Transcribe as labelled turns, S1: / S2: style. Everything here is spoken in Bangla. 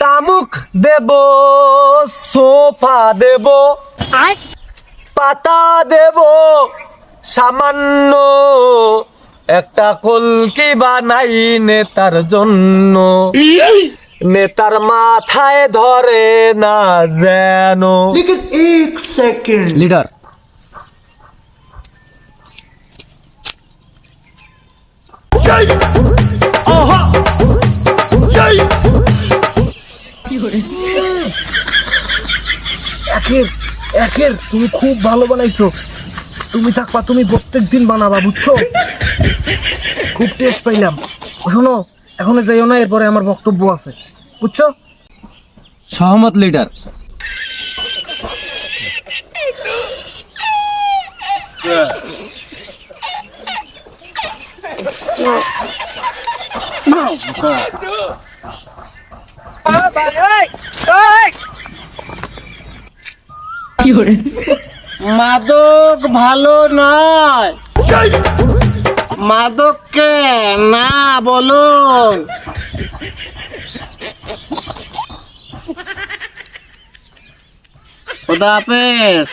S1: তামুক দেব, সোফা দেব, পাতা দেব সামান্য, একটা কলকি বানাই নেতার জন্য, নেতার মাথায় ধরে না যেন।
S2: लेकिन एक सेकंड
S1: লিডার
S2: একের একের তুমি খুব ভালো বানাইছো। তুমি থাকবা, তুমি প্রত্যেক দিন বানাবা, বুঝছো? খুব টেস্ট পাইলাম। শোনো, এখনো যাইও না, এরপরে আমার বক্তব্য আছে, বুঝছো?
S1: সহমত লিডার।
S3: মাদক ভালো নয়, মাদককে না বলুন। খোদা হাফেজ।